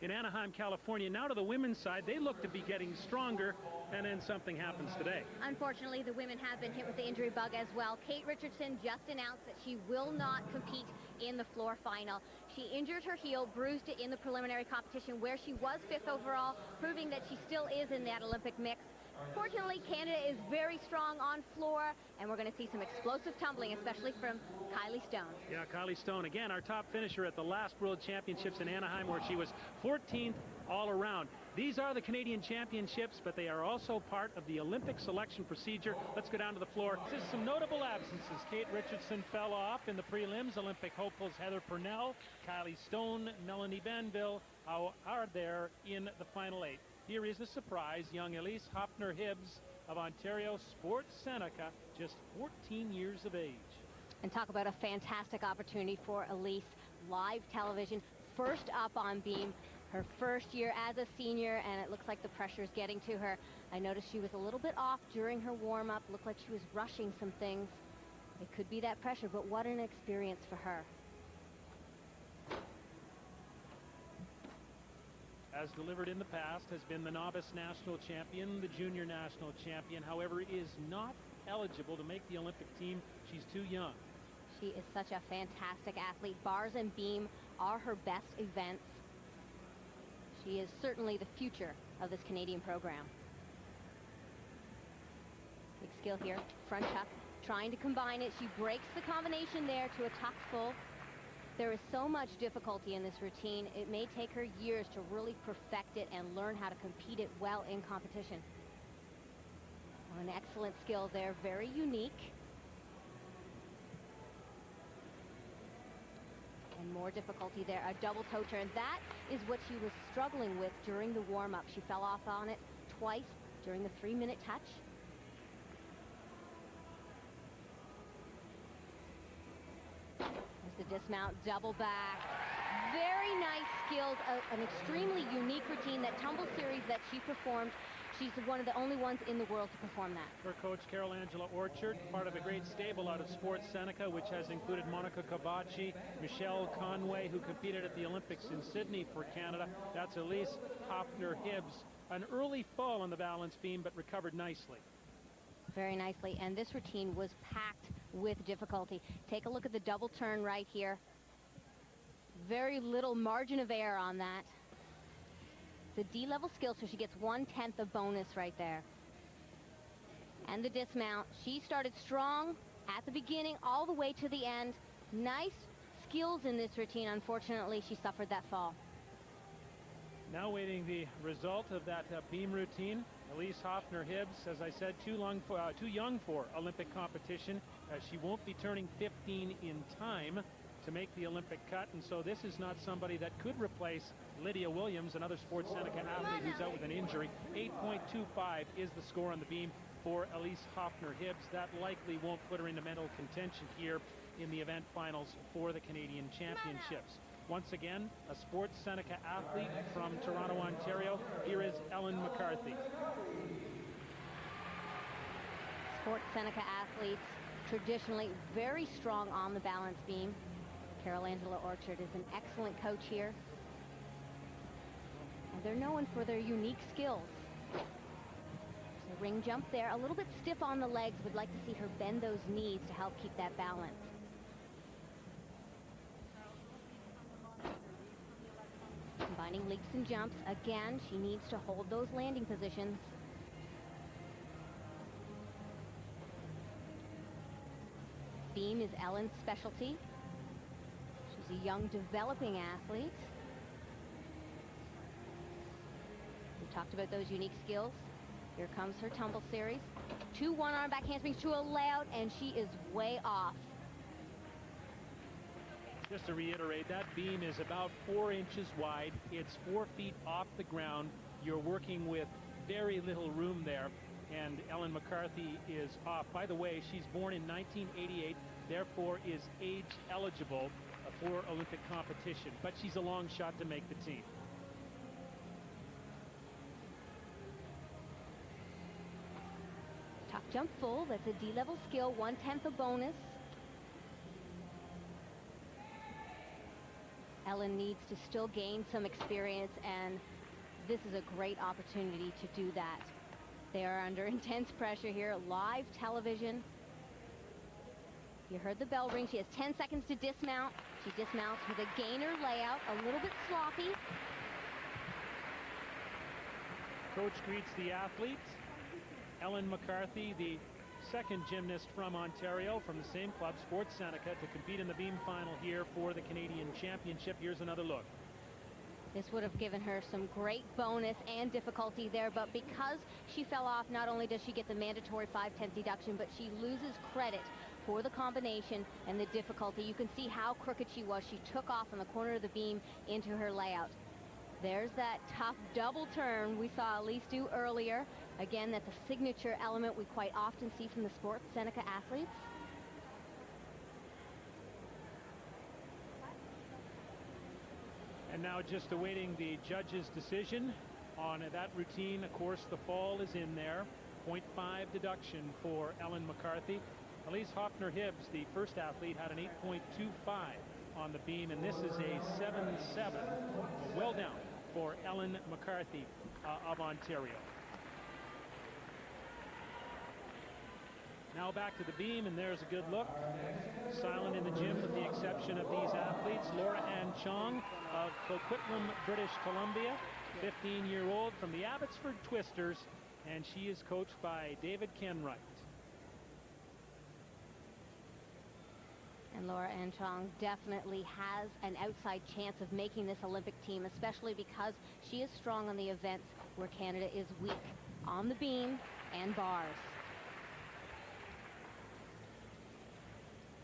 in Anaheim, California. Now to the women's side, they look to be getting stronger, and then something happens today. Unfortunately, the women have been hit with the injury bug as well. Kate Richardson just announced that she will not compete in the floor final. She injured her heel, bruised it in the preliminary competition where she was 5th overall, proving that she still is in that Olympic mix. Fortunately, Canada is very strong on floor, and we're going to see some explosive tumbling, especially from Kylie Stone. Yeah, Kylie Stone, again, our top finisher at the last World Championships in Anaheim, where she was 14th all around. These are the Canadian Championships, but they are also part of the Olympic selection procedure. Let's go down to the floor. This is some notable absences. Kate Richardson fell off in the prelims. Olympic hopefuls Heather Purnell, Kylie Stone, Melanie Banville are there in the final 8. Here is the surprise, young Elise Hoffner-Hibbs of Ontario, Sports Seneca, just 14 years of age. And talk about a fantastic opportunity for Elise. Live television, first up on beam, her first year as a senior, and it looks like the pressure is getting to her. I noticed she was a little bit off during her warm-up, looked like she was rushing some things. It could be that pressure, but what an experience for her. As delivered in the past, has been the novice national champion, the junior national champion. However, is not eligible to make the Olympic team. She's too young. She is such a fantastic athlete. Bars and beam are her best events. She is certainly the future of this Canadian program. Big skill here, front tuck, trying to combine it. She breaks the combination there to a tuck full. There is so much difficulty in this routine. It may take her years to really perfect it and learn how to compete it well in competition. Well, an excellent skill there, very unique. And more difficulty there, a double toe turn. That is what she was struggling with during the warm-up. She fell off on it twice during the 3-minute touch. There's the dismount, double back. Very nice skills, an extremely unique routine, that tumble series that she performed. She's one of the only ones in the world to perform that. Her coach, Carol Angela Orchard, part of a great stable out of Sports Seneca, which has included Monica Kabachi, Michelle Conway, who competed at the Olympics in Sydney for Canada. That's Elise Hoffner-Hibbs. An early fall on the balance beam, but recovered nicely. Very nicely, and this routine was packed with difficulty. Take a look at the double turn right here. Very little margin of error on that. The D-level skill, so she gets 1/10 of bonus right there. And the dismount. She started strong at the beginning all the way to the end. Nice skills in this routine. Unfortunately, she suffered that fall. Now waiting the result of that beam routine. Elise Hoffner-Hibbs, as I said, too young for Olympic competition. She won't be turning 15 in time to make the Olympic cut, and so this is not somebody that could replace Lydia Williams, another Sports Seneca athlete who's out with an injury. 8.25 is the score on the beam for Elise Hoffner-Hibbs. That likely won't put her into medal contention here in the event finals for the Canadian Championships. Once again, a Sports Seneca athlete from Toronto, Ontario. Here is Ellen McCarthy. Sports Seneca athletes, traditionally very strong on the balance beam. Carol Angela Orchard is an excellent coach here. And they're known for their unique skills. So ring jump there, a little bit stiff on the legs. Would like to see her bend those knees to help keep that balance. Combining leaps and jumps. Again, she needs to hold those landing positions. Beam is Ellen's specialty. She's a young, developing athlete. We talked about those unique skills. Here comes her tumble series. 2 one-arm back handsprings to a layout, and she is way off. Just to reiterate, that beam is about 4 inches wide. It's 4 feet off the ground. You're working with very little room there, and Ellen McCarthy is off. By the way, she's born in 1988, therefore is age eligible for Olympic competition, but she's a long shot to make the team. Top jump full, that's a D-level skill, 1/10 a bonus. Ellen needs to still gain some experience, and this is a great opportunity to do that. They are under intense pressure here, live television. You heard the bell ring. She has 10 seconds to dismount. She dismounts with a gainer layout, a little bit sloppy. Coach greets the athletes. Ellen McCarthy, the second gymnast from Ontario, from the same club, Sports Seneca, to compete in the beam final here for the Canadian Championship. Here's another look. This would have given her some great bonus and difficulty there, but because she fell off, not only does she get the mandatory 5/10 deduction, but she loses credit for the combination and the difficulty. You can see how crooked she was. She took off on the corner of the beam into her layout. There's that tough double turn we saw Elise do earlier. Again, that's a signature element we quite often see from the Sports Seneca athletes. And now just awaiting the judge's decision on that routine. Of course, the fall is in there. 0.5 deduction for Ellen McCarthy. Elise Hoffner-Hibbs, the first athlete, had an 8.25 on the beam, and this is a 7.7. Well down for Ellen McCarthy of Ontario. Now back to the beam, and there's a good look. Silent in the gym with the exception of these athletes. Laura Ann Chong of Coquitlam, British Columbia, 15-year-old from the Abbotsford Twisters, and she is coached by David Kenwright. And Laura Ann Chong definitely has an outside chance of making this Olympic team, especially because she is strong on the events where Canada is weak, on the beam and bars.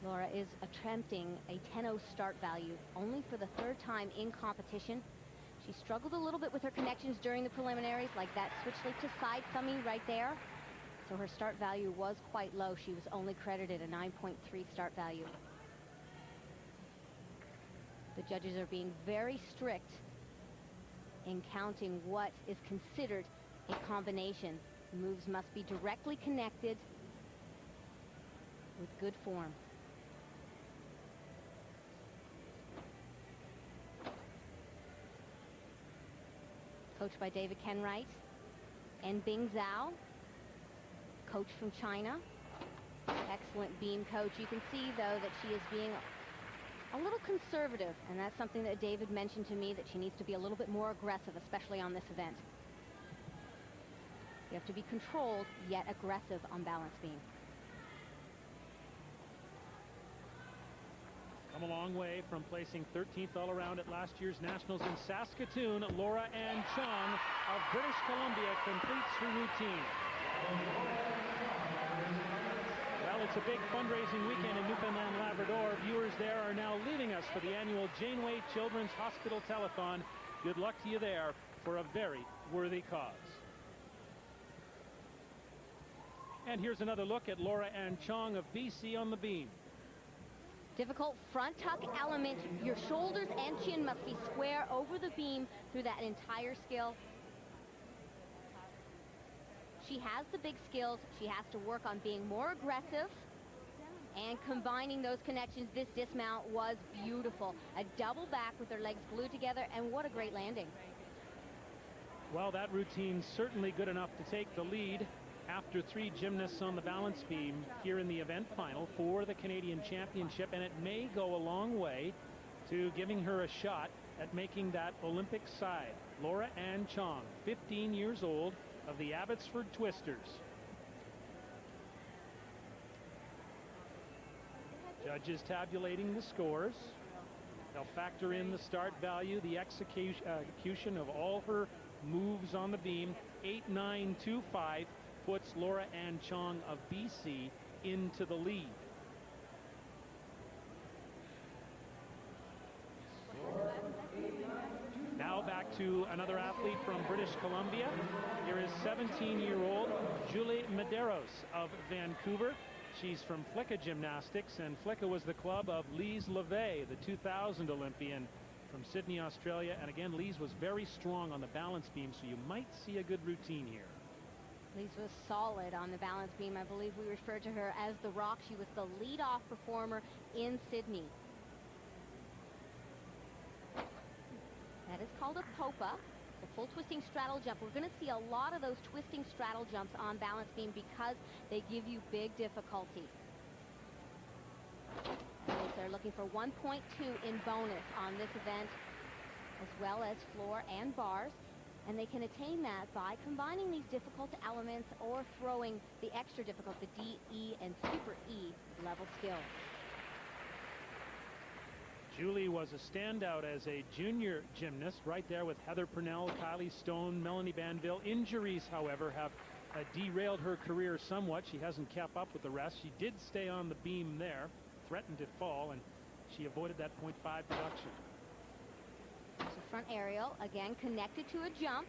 Laura is attempting a 10.0 start value only for the third time in competition. She struggled a little bit with her connections during the preliminaries, like that switch leap to side thummy right there. So her start value was quite low. She was only credited a 9.3 start value. The judges are being very strict in counting what is considered a combination. Moves must be directly connected with good form. Coached by David Kenwright. And Bing Zhao, coach from China. Excellent beam coach. You can see, though, that she is being a little conservative, and that's something that David mentioned to me, that she needs to be a little bit more aggressive, especially on this event. You have to be controlled, yet aggressive on balance beam. Come a long way from placing 13th all around at last year's Nationals in Saskatoon. Laura Ann Chong of British Columbia completes her routine. Well, it's a big fundraising weekend in Newfoundland, Labrador. Viewers there are now leaving us for the annual Janeway Children's Hospital Telethon. Good luck to you there for a very worthy cause. And here's another look at Laura Ann Chong of BC on the beam. Difficult front tuck element. Your shoulders and chin must be square over the beam through that entire skill. She has the big skills. She has to work on being more aggressive and combining those connections. This dismount was beautiful. A double back with her legs glued together, and what a great landing. Well, that routine's certainly good enough to take the lead after three gymnasts on the balance beam here in the event final for the Canadian Championship, and it may go a long way to giving her a shot at making that Olympic side. Laura Ann Chong, 15 years old, of the Abbotsford Twisters. Judges tabulating the scores. They'll factor in the start value, the execution of all her moves on the beam. 8.925 puts Laura Ann Chong of BC into the lead. Now back to another athlete from British Columbia. Here is 17-year-old Julie Medeiros of Vancouver. She's from Flicka Gymnastics, and Flicka was the club of Lise LeVay, the 2000 Olympian from Sydney, Australia. And again, Lise was very strong on the balance beam, so you might see a good routine here. Lise was solid on the balance beam. I believe we referred to her as the Rock. She was the lead-off performer in Sydney. That is called a popa, the full twisting straddle jump. We're going to see a lot of those twisting straddle jumps on balance beam because they give you big difficulty. They're looking for 1.2 in bonus on this event, as well as floor and bars. And they can attain that by combining these difficult elements or throwing the extra difficult, the D, E, and Super E level skills. Julie was a standout as a junior gymnast, right there with Heather Purnell, Kylie Stone, Melanie Banville. Injuries, however, have derailed her career somewhat. She hasn't kept up with the rest. She did stay on the beam there, threatened to fall, and she avoided that 0.5 deduction. There's a front aerial, again connected to a jump.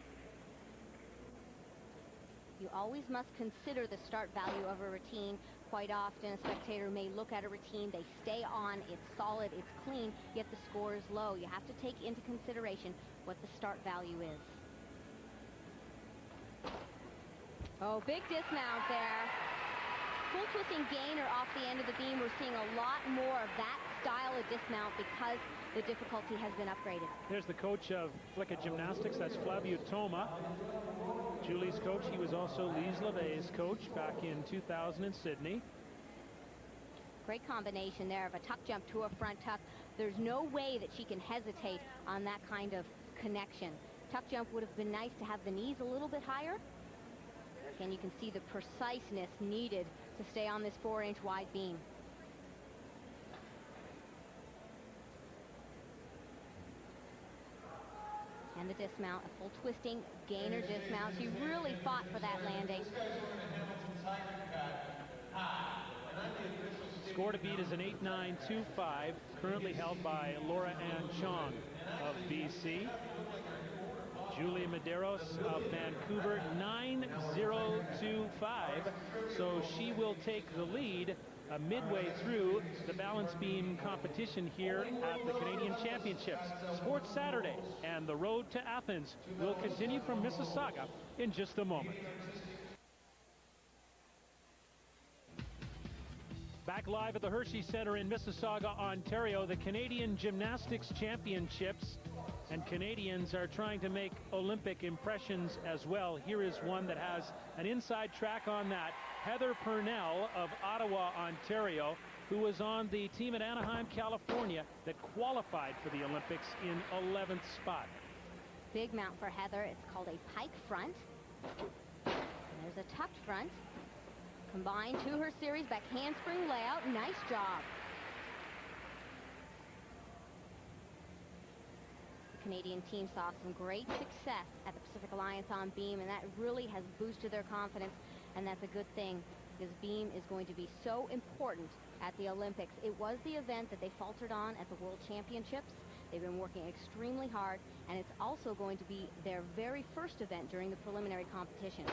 You always must consider the start value of a routine. Quite often, a spectator may look at a routine, they stay on, it's solid, it's clean, yet the score is low. You have to take into consideration what the start value is. Oh, big dismount there. Full twisting gainer off the end of the beam. We're seeing a lot more of that style of dismount because the difficulty has been upgraded. There's the coach of Flicka Gymnastics, that's Flavio Toma. Julie's coach, he was also Lise LeVay's coach back in 2000 in Sydney. Great combination there of a tuck jump to a front tuck. There's no way that she can hesitate on that kind of connection. Tuck jump would have been nice to have the knees a little bit higher. Again, you can see the preciseness needed to stay on this 4-inch wide beam. And the dismount, a full twisting gainer dismount. She really fought for that landing. Score to beat is an 8.925, currently held by Laura Ann Chong of BC. Julia Medeiros of Vancouver, 9.025. So she will take the lead midway through the balance beam competition here at the Canadian Championships. Sports Saturday and the road to Athens will continue from Mississauga in just a moment. Back live at the Hershey Center in Mississauga, Ontario, the Canadian Gymnastics Championships. And Canadians are trying to make Olympic impressions as well. Here is one that has an inside track on that. Heather Purnell of Ottawa, Ontario, who was on the team at Anaheim, California, that qualified for the Olympics in 11th spot. Big mount for Heather. It's called a pike front. And there's a tucked front. Combined to her series back handspring layout. Nice job. The Canadian team saw some great success at the Pacific Alliance on beam, and that really has boosted their confidence, and that's a good thing because beam is going to be so important at the Olympics. It was the event that they faltered on at the World Championships. They've been working extremely hard, and it's also going to be their very first event during the preliminary competition.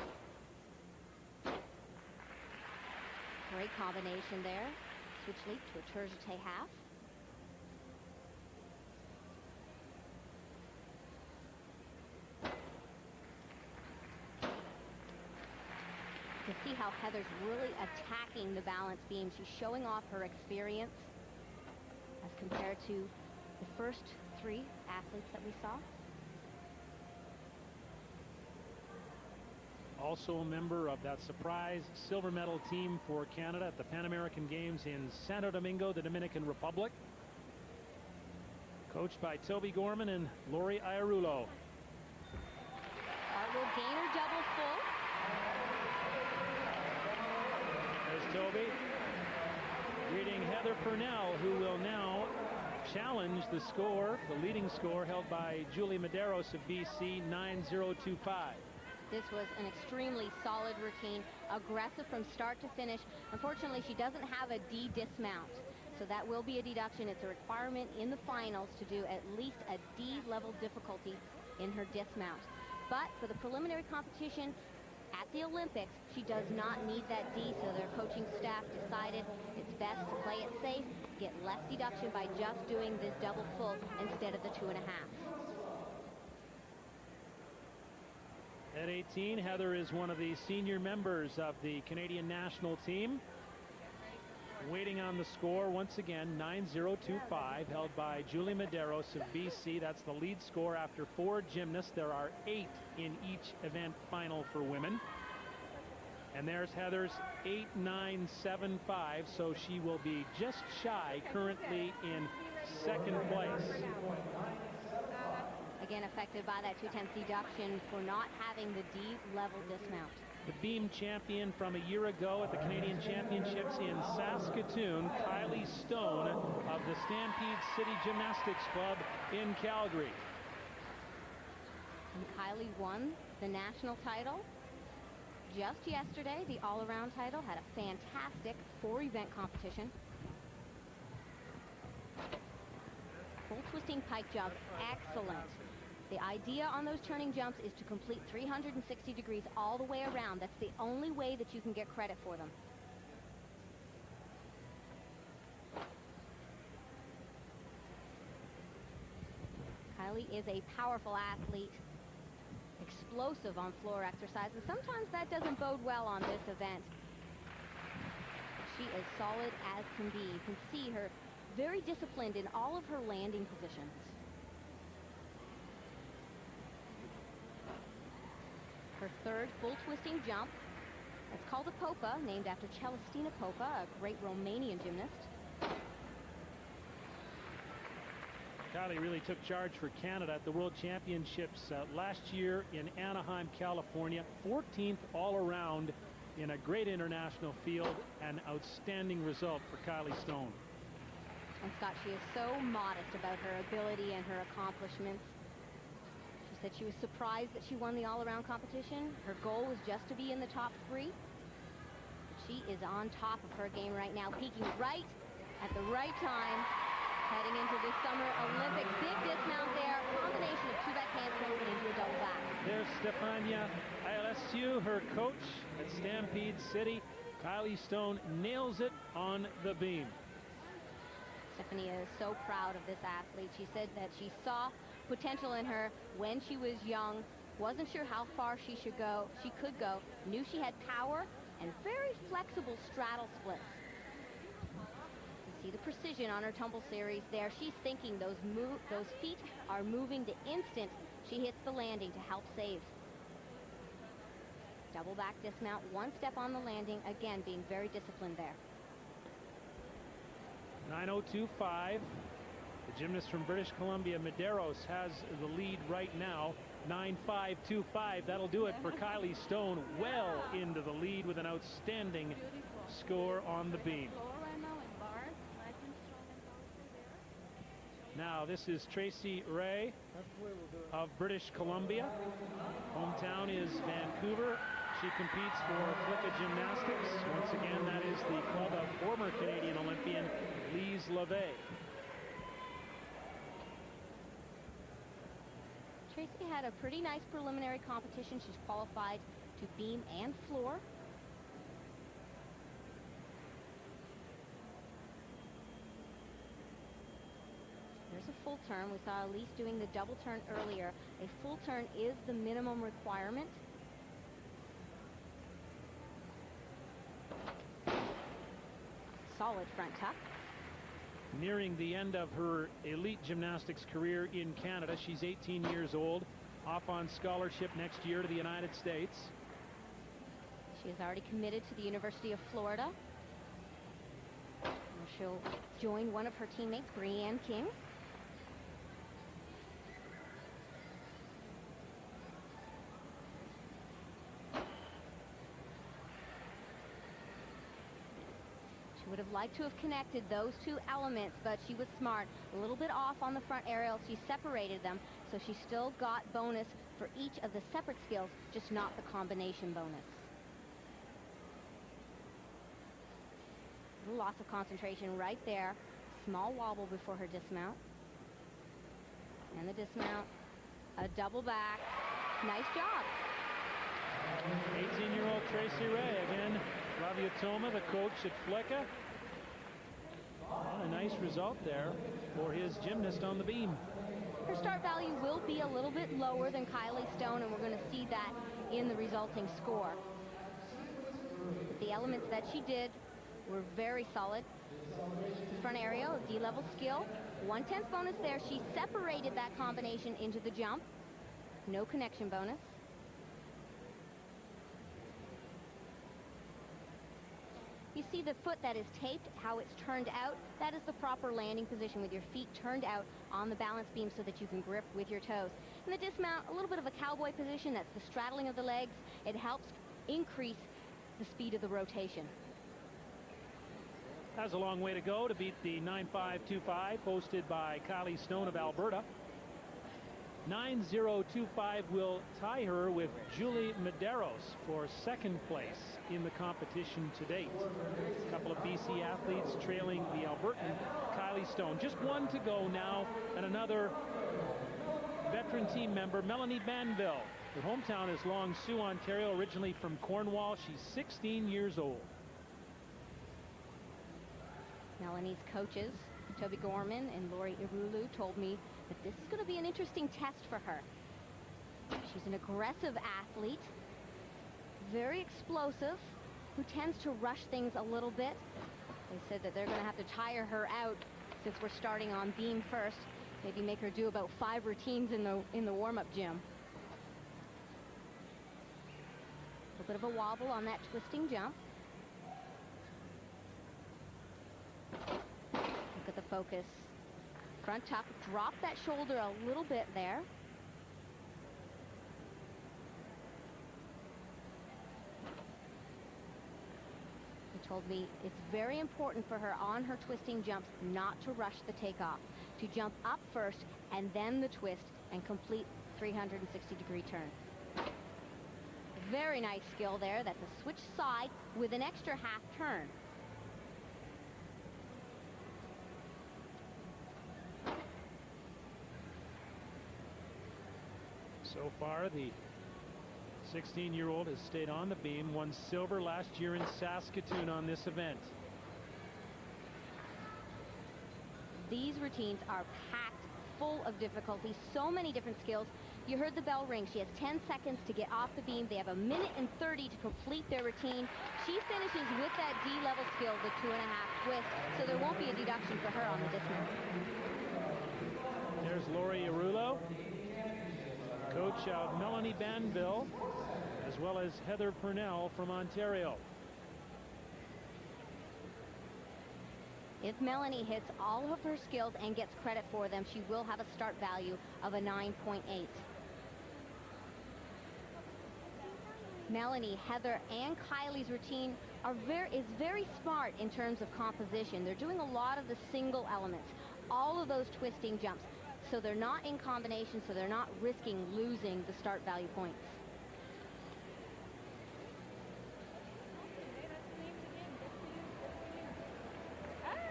Great combination there. Switch leap to a tour-jeté half. You can see how Heather's really attacking the balance beam. She's showing off her experience as compared to the first 3 athletes that we saw. Also a member of that surprise silver medal team for Canada at the Pan American Games in Santo Domingo, the Dominican Republic. Coached by Toby Gorman and Lori Iarulo. Cartwheel gainer double full. There's Toby greeting Heather Purnell, who will now challenge the score, the leading score held by Julie Medeiros of BC, 9.025. This was an extremely solid routine, aggressive from start to finish. Unfortunately, she doesn't have a D dismount, so that will be a deduction. It's a requirement in the finals to do at least a D level difficulty in her dismount. But for the preliminary competition at the Olympics, she does not need that D, so their coaching staff decided it's best to play it safe, get less deduction by just doing this double full instead of the 2.5. At 18, Heather is one of the senior members of the Canadian national team. Waiting on the score once again, 9-0-2-5, held by Julie Medeiros of BC. That's the lead score after 4 gymnasts. There are 8 in each event final for women. And there's Heather's 8-9-7-5, so she will be just shy, currently in second place. Again, affected by that 2/10 deduction for not having the D level dismount. The beam champion from a year ago at the Canadian Championships in Saskatoon, Kylie Stone of the Stampede City Gymnastics Club in Calgary. And Kylie won the national title just yesterday. The all-around title had a fantastic 4-event competition. Full twisting pike jump, excellent. The idea on those turning jumps is to complete 360 degrees all the way around. That's the only way that you can get credit for them. Kylie is a powerful athlete, explosive on floor exercise, and sometimes that doesn't bode well on this event. She is solid as can be. You can see her very disciplined in all of her landing positions. Her third full twisting jump. It's called a Popa, named after Celestina Popa, a great Romanian gymnast. Kylie really took charge for Canada at the World Championships last year in Anaheim, California. 14th all around in a great international field. An outstanding result for Kylie Stone. And Scott, she is so modest about her ability and her accomplishments. She said she was surprised that she won the all-around competition. Her goal was just to be in the top 3. She is on top of her game right now, peaking right at the right time, heading into this Summer Olympics. Big dismount there, combination of 2 back handsprings into a double back. There's Stefania Ailescu, her coach at Stampede City. Kylie Stone nails it on the beam. Stephanie is so proud of this athlete. She said that she saw potential in her when she was young, wasn't sure how far she could go, knew she had power and very flexible straddle splits. You see the precision on her tumble series there. She's thinking those feet are moving the instant she hits the landing to help save. Double back dismount, 1 step on the landing, again being very disciplined there. 9-0-2-5. The gymnast from British Columbia, Medeiros, has the lead right now. 9-5-2-5. That'll do it for Kylie Stone. Well into the lead with an outstanding score on the beam. Now this is Tracy Ray of British Columbia. Hometown is Vancouver. She competes for Flicka Gymnastics. Once again, that is the club of former Canadian Olympian Lise LeVay. Tracy had a pretty nice preliminary competition. She's qualified to beam and floor. There's a full turn. We saw Elise doing the double turn earlier. A full turn is the minimum requirement. Solid front tuck. Nearing the end of her elite gymnastics career in Canada. She's 18 years old, off on scholarship next year to the United States. She has already committed to the University of Florida. And she'll join one of her teammates, Brianne King. Would have liked to have connected those 2 elements, but she was smart. A little bit off on the front aerial. She separated them, so she still got bonus for each of the separate skills, just not the combination bonus. Loss of concentration right there. Small wobble before her dismount. And the dismount. A double back. Nice job. 18-year-old Tracy Ray again. Flavia Toma, the coach at Flicka. A nice result there for his gymnast on the beam. Her start value will be a little bit lower than Kylie Stone, and we're going to see that in the resulting score. But the elements that she did were very solid. Front aerial, D-level skill. 1/10 bonus there. She separated that combination into the jump. No connection bonus. You see the foot that is taped, how it's turned out. That is the proper landing position with your feet turned out on the balance beam so that you can grip with your toes. In the dismount, a little bit of a cowboy position. That's the straddling of the legs. It helps increase the speed of the rotation. Has a long way to go to beat the 9.525 posted by Kylie Stone of Alberta. 9.025 will tie her with Julie Medeiros for second place in the competition to date. A couple of BC athletes trailing the Albertan Kylie Stone. Just one to go now, and another veteran team member, Melanie Banville. Her hometown is Long Sault, Ontario, originally from Cornwall. She's 16 years old. Melanie's coaches, Toby Gorman and Lori Irulu, told me that this is going to be an interesting test for her. She's an aggressive athlete, very explosive, who tends to rush things a little bit. They said that they're going to have to tire her out since we're starting on beam first. Maybe make her do about 5 routines in the warm-up gym. A little bit of a wobble on that twisting jump. Look at the focus. Front tuck, drop that shoulder a little bit there. He told me it's very important for her on her twisting jumps not to rush the takeoff, to jump up first and then the twist and complete 360-degree turn. Very nice skill there. That's a switch side with an extra half turn. So far, the 16-year-old has stayed on the beam, won silver last year in Saskatoon on this event. These routines are packed full of difficulty, so many different skills. You heard the bell ring. She has 10 seconds to get off the beam. They have 1:30 to complete their routine. She finishes with that D-level skill, the 2.5 twist, so there won't be a deduction for her on the dismount. There's Lori Irulu, coach of Melanie Banville, as well as Heather Purnell from Ontario. If Melanie hits all of her skills and gets credit for them, she will have a start value of a 9.8. Melanie, Heather, and Kylie's routine is very smart in terms of composition. They're doing a lot of the single elements, all of those twisting jumps. So they're not in combination, so they're not risking losing the start value points.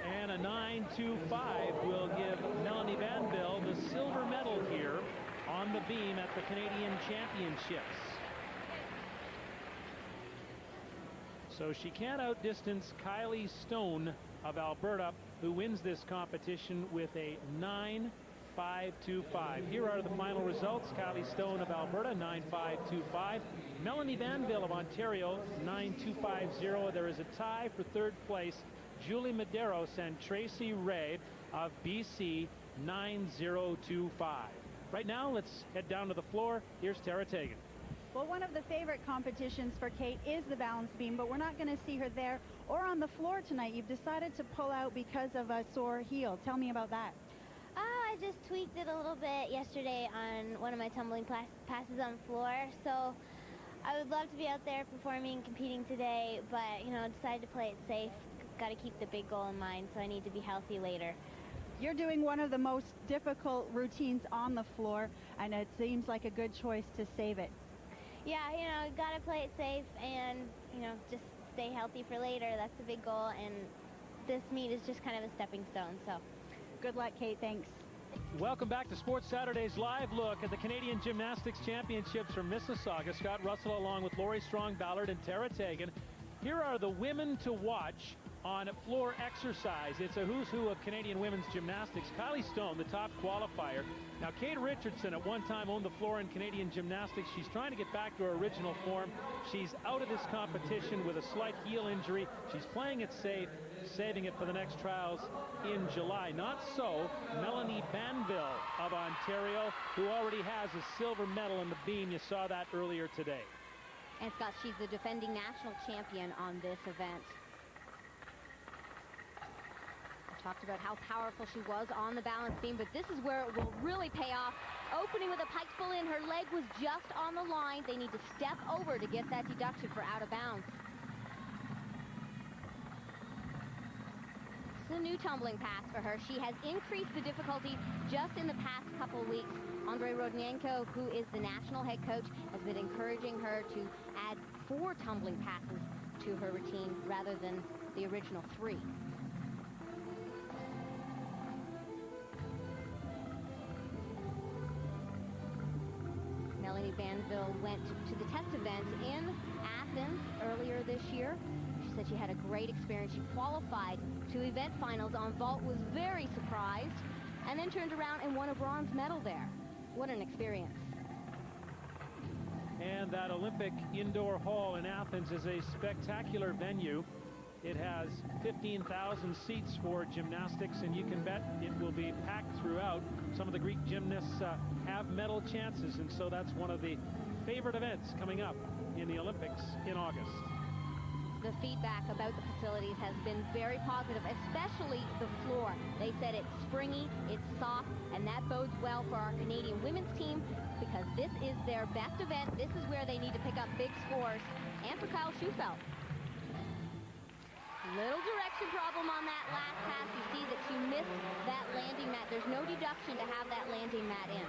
And a 9.25 will give Melanie Banville the silver medal here on the beam at the Canadian Championships. So she can't outdistance Kylie Stone of Alberta, who wins this competition with a 9.525. Here are the final results. Kylie Stone of Alberta, 9.525. Melanie Banville of Ontario, 9.250. There is a tie for third place. Julie Medeiros and Tracy Ray of BC, 9.025. Right now, let's head down to the floor. Here's Tara Tegan. Well, one of the favorite competitions for Kate is the balance beam, but we're not going to see her there or on the floor tonight. You've decided to pull out because of a sore heel. Tell me about that. I just tweaked it a little bit yesterday on one of my tumbling passes on the floor. So I would love to be out there performing and competing today, but, you know, decided to play it safe. Got to keep the big goal in mind, so I need to be healthy later. You're doing one of the most difficult routines on the floor, and it seems like a good choice to save it. Yeah, you know, got to play it safe and, you know, just stay healthy for later. That's the big goal, and this meet is just kind of a stepping stone, so. Good luck, Kate. Thanks. Welcome back to Sports Saturday's live look at the Canadian Gymnastics Championships from Mississauga. Scott Russell along with Lori Strong-Ballard and Tara Tegan. Here are the women to watch on floor exercise. It's a who's who of Canadian women's gymnastics. Kylie Stone, the top qualifier. Now, Kate Richardson at one time owned the floor in Canadian gymnastics. She's trying to get back to her original form. She's out of this competition with a slight heel injury. She's playing it safe, saving it for the next trials in July. Not so Melanie Banville of Ontario, who already has a silver medal in the beam. You saw that earlier today. And Scott, she's the defending national champion on this event. Talked about how powerful she was on the balance beam, but this is where it will really pay off. Opening with a pike full in, her leg was just on the line. They need to step over to get that deduction for out of bounds. It's a new tumbling pass for her. She has increased the difficulty just in the past couple weeks. Andrei Rodnenko, who is the national head coach, has been encouraging her to add 4 tumbling passes to her routine rather than the original 3. Melanie Banville went to the test event in Athens earlier this year. She said she had a great experience. She qualified to event finals on vault, was very surprised, and then turned around and won a bronze medal there. What an experience. And that Olympic indoor hall in Athens is a spectacular venue. It has 15,000 seats for gymnastics, and you can bet it will be packed throughout. Some of the Greek gymnasts have medal chances, and so that's one of the favorite events coming up in the Olympics in August. The feedback about the facilities has been very positive, especially the floor. They said it's springy, it's soft, and that bodes well for our Canadian women's team because this is their best event. This is where they need to pick up big scores. And for Kyle Schufelt. Little direction problem on that last pass. You see that she missed that landing mat. There's no deduction to have that landing mat in.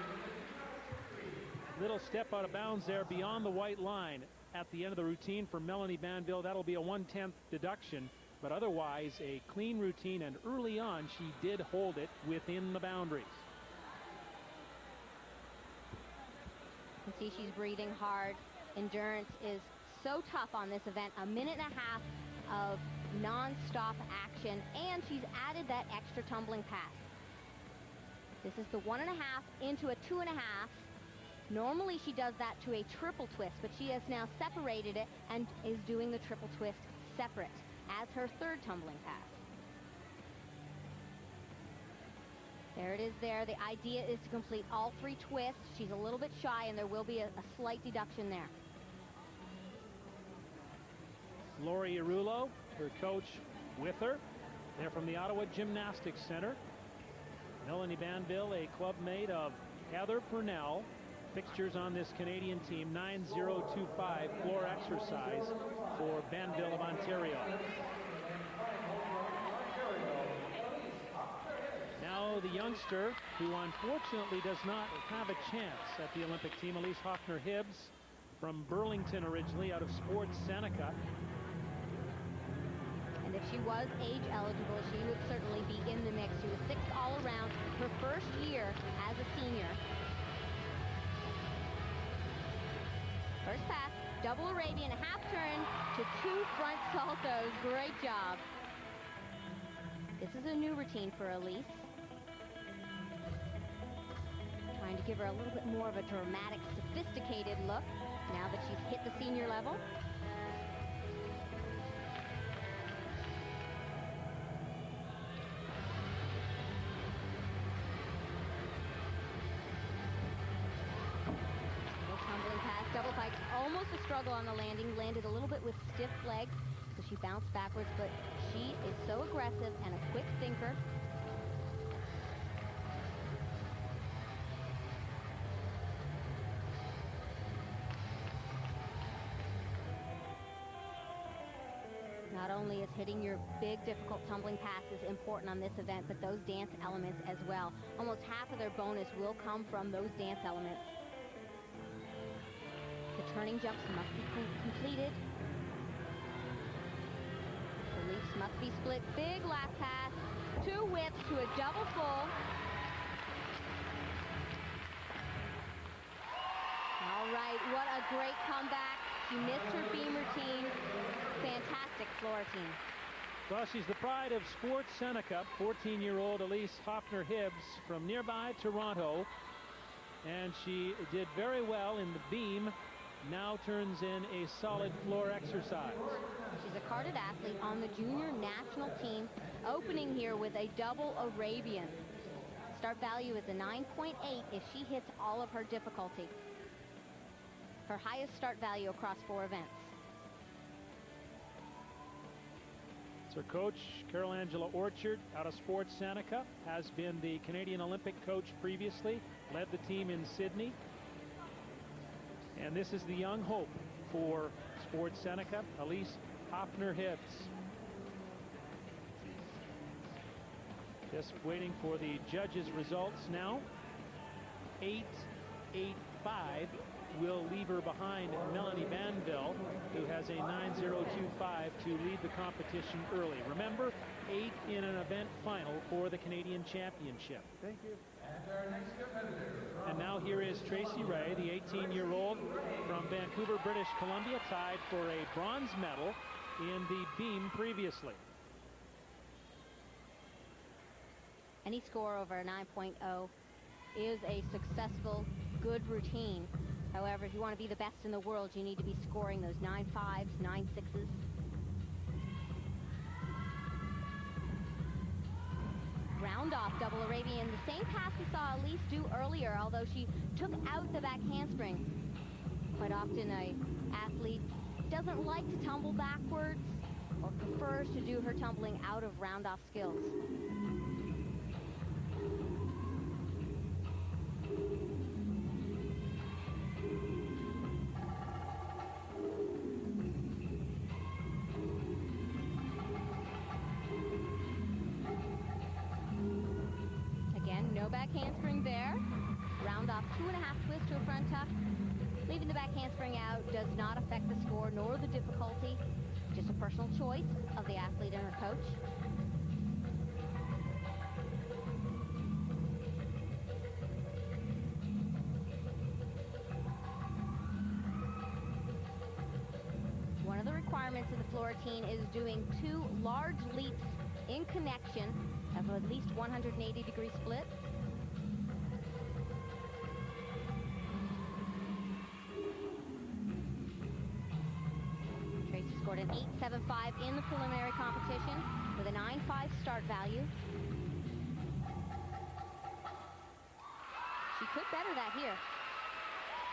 Little step out of bounds there beyond the white line at the end of the routine for Melanie Banville. That'll be a 1/10 deduction, but otherwise a clean routine, and early on she did hold it within the boundaries. You can see she's breathing hard. Endurance is so tough on this event. 1.5 minutes of non-stop action, and she's added that extra tumbling pass. This is the 1.5 into a 2.5. Normally she does that to a triple twist, but she has now separated it and is doing the triple twist separate as her 3rd tumbling pass. There it is there. The idea is to complete all 3 twists. She's a little bit shy, and there will be a slight deduction there. Lori Arulo, her coach, with her. They're from the Ottawa Gymnastics Center. Melanie Banville, a clubmate of Heather Purnell. Fixtures on this Canadian team, 9025 floor exercise for Banville of Ontario. Now the youngster, who unfortunately does not have a chance at the Olympic team, Elise Hoffner-Hibbs, from Burlington originally, out of Sports Seneca. And if she was age eligible, she would certainly be in the mix. She was 6th all around her first year as a senior. First pass, double Arabian, a half turn to 2 front saltos. Great job. This is a new routine for Elise. Trying to give her a little bit more of a dramatic, sophisticated look now that she's hit the senior level. Double pike, almost a struggle on the landing, landed a little bit with stiff legs, so she bounced backwards, but she is so aggressive and a quick thinker. Not only is hitting your big, difficult tumbling passes important on this event, but those dance elements as well. Almost half of their bonus will come from those dance elements. The turning jumps must be completed. The leaps must be split. Big last pass. 2 whips to a double full. All right, what a great comeback. She missed her beam routine. Fantastic floor routine. Well, she's the pride of Sports Seneca, 14-year-old Elise Hoffner-Hibbs from nearby Toronto. And she did very well in the beam. Now turns in a solid floor exercise. She's a carded athlete on the junior national team, opening here with a double Arabian. Start value is a 9.8 if she hits all of her difficulty. Her highest start value across 4 events. Her coach, Carol Angela Orchard, out of Sports Seneca, has been the Canadian Olympic coach previously, led the team in Sydney. And this is the young hope for Sports Seneca, Elise Hoffner-Hibbs. Just waiting for the judges' results now. 8.85 will leave her behind Melanie Banville, who has a 9.025 to lead the competition early. Remember, 8 in an event final for the Canadian Championship. Thank you. And now here is Tracy Ray, the 18-year-old from Vancouver, British Columbia, tied for a bronze medal in the beam previously. Any score over a 9.0 is a successful, good routine. However, if you want to be the best in the world, you need to be scoring those 9.5s, 9.6s. Round off double Arabian, the same pass we saw Elise do earlier, although she took out the back handspring. Quite often an athlete doesn't like to tumble backwards or prefers to do her tumbling out of round off skills. No back handspring there. Round off 2.5 twist to a front tuck. Leaving the back handspring out does not affect the score nor the difficulty. Just a personal choice of the athlete and her coach. One of the requirements of the floor routine is doing 2 large leaps in connection of at least 180-degree split. Tracy scored an 8.75 in the preliminary competition with a 9.5 start value. She could better that here.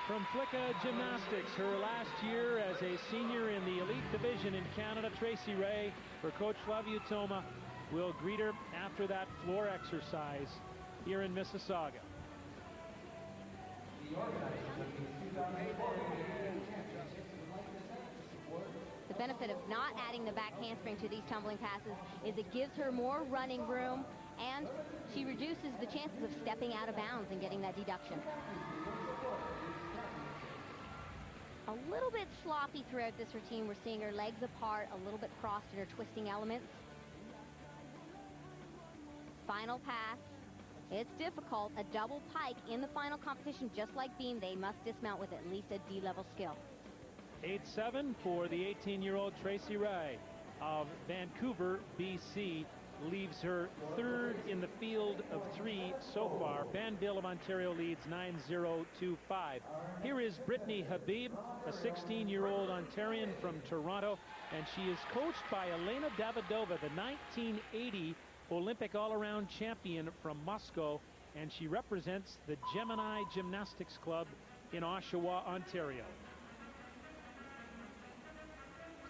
From Flicka Gymnastics, her last year as a senior in the elite division in Canada, Tracy Ray, for Coach Flavio Toma, will greet her after that floor exercise here in Mississauga. The benefit of not adding the back handspring to these tumbling passes is it gives her more running room, and she reduces the chances of stepping out of bounds and getting that deduction. A little bit sloppy throughout this routine. We're seeing her legs apart, a little bit crossed in her twisting elements. Final pass. It's difficult. A double pike in the final competition, just like beam, they must dismount with at least a D-level skill. 8.7 for the 18-year-old Tracy Ray of Vancouver, BC. Leaves her 3rd in the field of 3 so far. Banville of Ontario leads 9.025. Here is Brittany Habib, a 16-year-old Ontarian from Toronto, and she is coached by Elena Davidova, the 1980 Olympic all-around champion from Moscow, and she represents the Gemini Gymnastics Club in Oshawa, Ontario.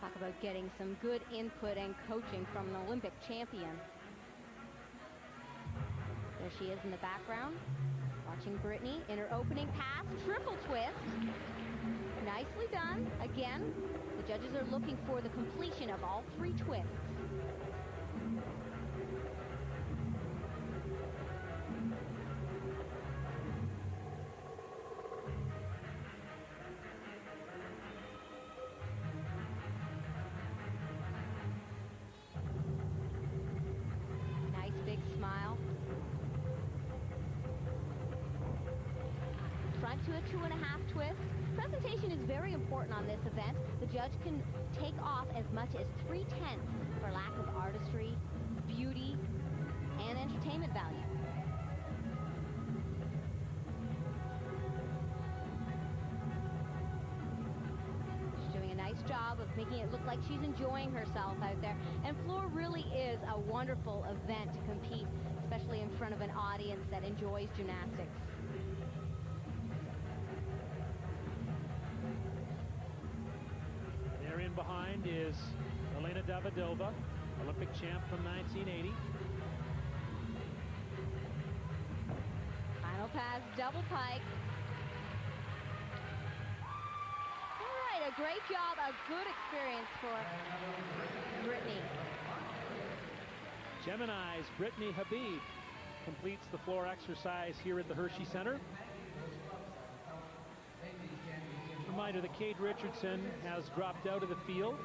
Talk about getting some good input and coaching from an Olympic champion. There she is in the background, watching Brittany in her opening pass. Triple twist. Nicely done. Again, the judges are looking for the completion of all 3 twists. Smile. Front to a 2.5 twist. Presentation completion is very important on this event. The judge can take off as much as 3/10 for lack of artistry, beauty, and entertainment value. She's doing a nice job of making it look like she's enjoying herself out there. And floor really is a wonderful event to compete, especially in front of an audience that enjoys gymnastics. There in behind is Elena Davidova, Olympic champ from 1980. Final pass, double pike. All right, a great job, a good experience for Brittany. Gemini's Brittany Habib completes the floor exercise here at the Hershey Center. Reminder that Kate Richardson has dropped out of the field.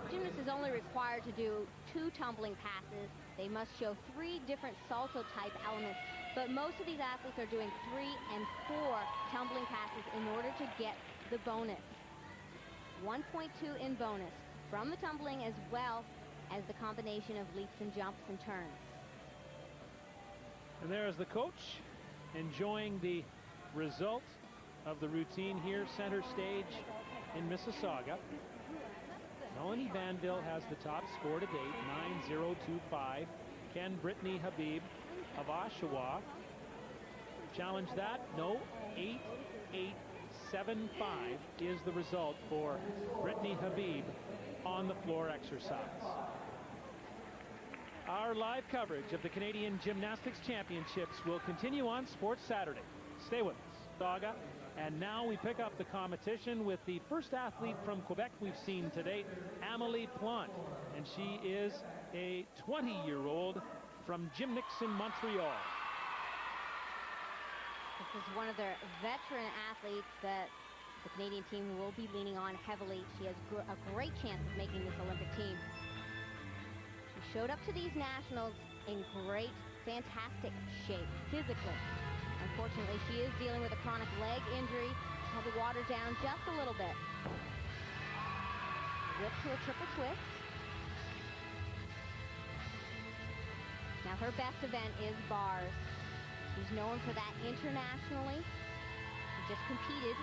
Gymnast is only required to do 2 tumbling passes. They must show 3 different salto type elements, but most of these athletes are doing 3 and 4 tumbling passes in order to get the bonus. 1.2 in bonus from the tumbling as well as the combination of leaps and jumps and turns. And there's the coach enjoying the result of the routine here, center stage in Mississauga. Melanie Vanville has the top score to date, 9.025. Can Brittany Habib of Oshawa challenge that? No. 8.875 is the result for Brittany Habib on the floor exercise. Our live coverage of the Canadian Gymnastics Championships will continue on Sports Saturday. Stay with us. Saga. And now we pick up the competition with the first athlete from Quebec we've seen to date, Amélie Plante. And she is a 20-year-old from Gymnastics in Montreal. This is one of their veteran athletes that the Canadian team will be leaning on heavily. She has a great chance of making this Olympic team. She showed up to these nationals in great, fantastic shape physically. Unfortunately, she is dealing with a chronic leg injury. She had to water down just a little bit. Whip to a triple twist. Now her best event is bars. She's known for that internationally. She just competed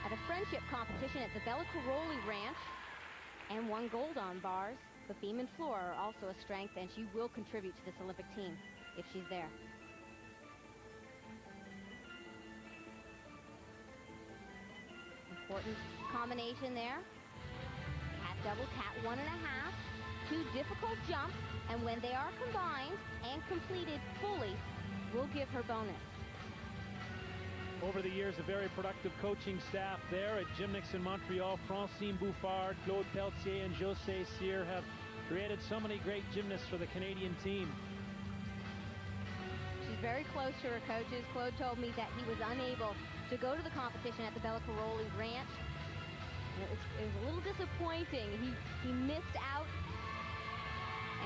at a friendship competition at the Bella Caroli Ranch and won gold on bars. But beam and floor are also a strength, and she will contribute to this Olympic team if she's there. Important combination there. Cat double, cat 1.5. 2 difficult jumps, and when they are combined and completed fully, will give her bonus. Over the years, a very productive coaching staff there at Gymnastics in Montreal. Francine Bouffard, Claude Pelletier, and José Cyr have created so many great gymnasts for the Canadian team. She's very close to her coaches. Claude told me that he was unable to go to the competition at the Bella Caroli Ranch. It was a little disappointing. He missed out,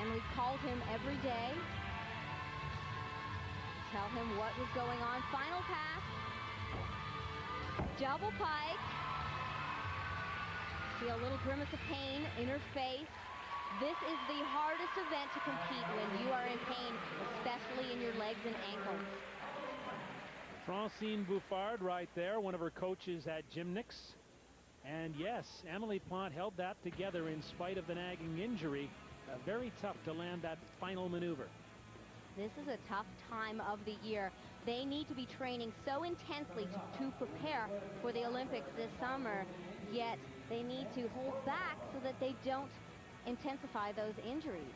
and we called him every day to tell him what was going on. Final pass. Double pike. See a little grimace of pain in her face. This is the hardest event to compete when you are in pain, especially in your legs and ankles. Francine Bouffard right there, one of her coaches at Gymnastics. And yes, Amélie Plante held that together in spite of the nagging injury. Very tough to land that final maneuver. This is a tough time of the year. They need to be training so intensely to prepare for the Olympics this summer, yet they need to hold back so that they don't intensify those injuries.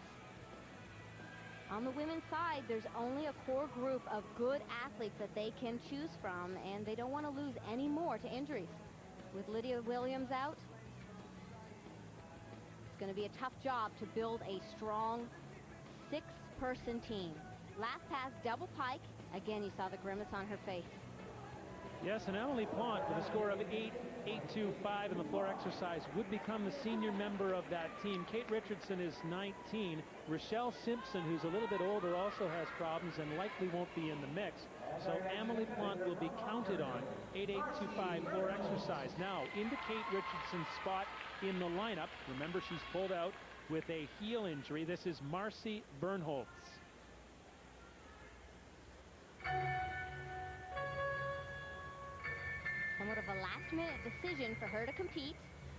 On the women's side, there's only a core group of good athletes that they can choose from, and they don't want to lose any more to injuries. With Lydia Williams out, it's going to be a tough job to build a strong 6-person team. Last pass, double pike. Again, you saw the grimace on her face. Yes, and Amélie Plante with a score of 8.825 in the floor exercise would become the senior member of that team. Kate Richardson is 19. Rochelle Simpson, who's a little bit older, also has problems and likely won't be in the mix. So Amelie Plante will be counted on. 8-8-2-5 floor exercise. Now into Kate Richardson's spot in the lineup. Remember, she's pulled out with a heel injury. This is Marcy Bernholtz. Somewhat of a last-minute decision for her to compete.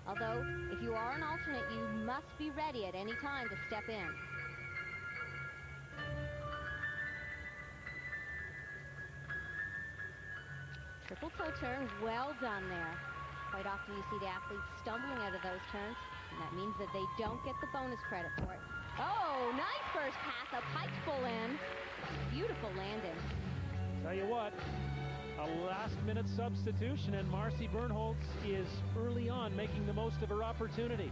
Although, if you are an alternate, you must be ready at any time to step in. Triple toe turn, well done there. Quite often you see the athletes stumbling out of those turns, and that means that they don't get the bonus credit for it. Oh, nice first pass, a pike full in. Beautiful landing. Tell you what, a last-minute substitution, and Marcy Bernholtz is early on making the most of her opportunity.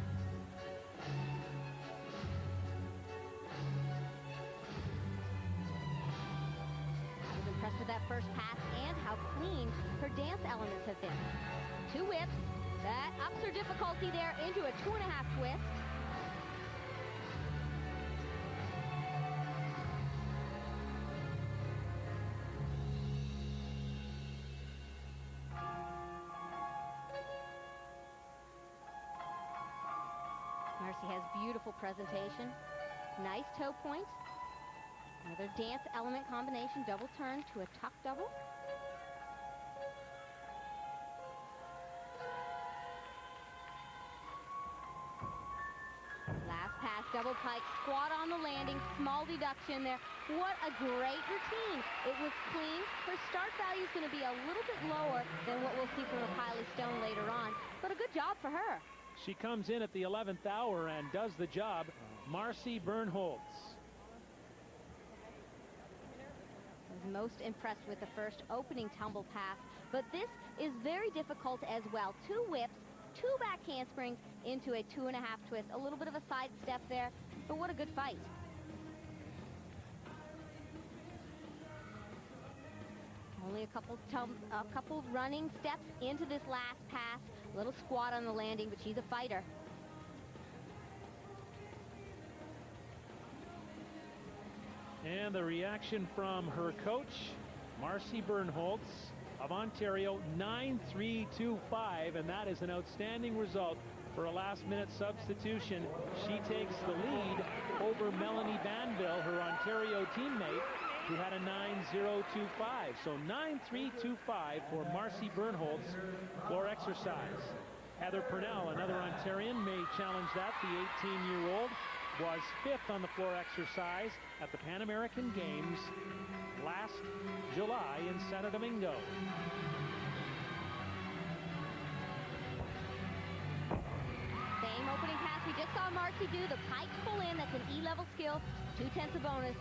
I was impressed with that first pass and how clean her dance elements have been. 2 whips. That ups her difficulty there into a 2.5 twist. Marcy has beautiful presentation. Nice toe point. Another dance element combination, double turn to a tuck double. Last pass, double pike, squat on the landing, small deduction there. What a great routine. It was clean. Her start value is going to be a little bit lower than what we'll see from a Kylie Stone later on, but a good job for her. She comes in at the 11th hour and does the job. Marcy Bernholtz. I was most impressed with the first opening tumble pass, but this is very difficult as well. 2 whips, 2 back handsprings into a 2.5 twist. A little bit of a side step there, but what a good fight. Only a couple running steps into this last pass. A little squat on the landing, but she's a fighter. And the reaction from her coach, Marcy Bernholtz of Ontario, 9-3-2-5, and that is an outstanding result for a last-minute substitution. She takes the lead over Melanie Banville, her Ontario teammate, who had a 9-0-2-5. So 9-3-2-5 for Marcy Bernholtz floor exercise. Heather Purnell, another Ontarian, may challenge that. The 18-year-old was 5th on the floor exercise at the Pan American Games last July in Santo Domingo. Same opening pass we just saw Marcy do. The pike full in. That's an E-level skill. 2/10 bonus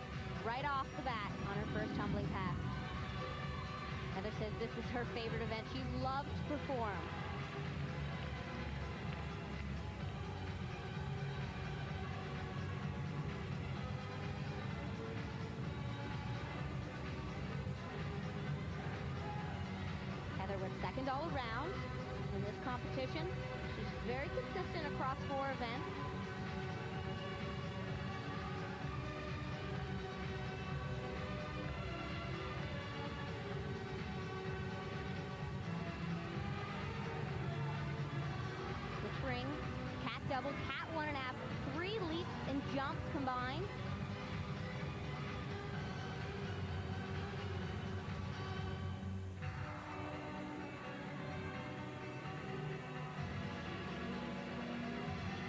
right off the bat on her first tumbling pass. Heather says this is her favorite event. She loves to perform. Heather was second all around in this competition. She's very consistent across 4 events. Switch ring, cat double, cat 1.5, 3 leaps and jumps combined.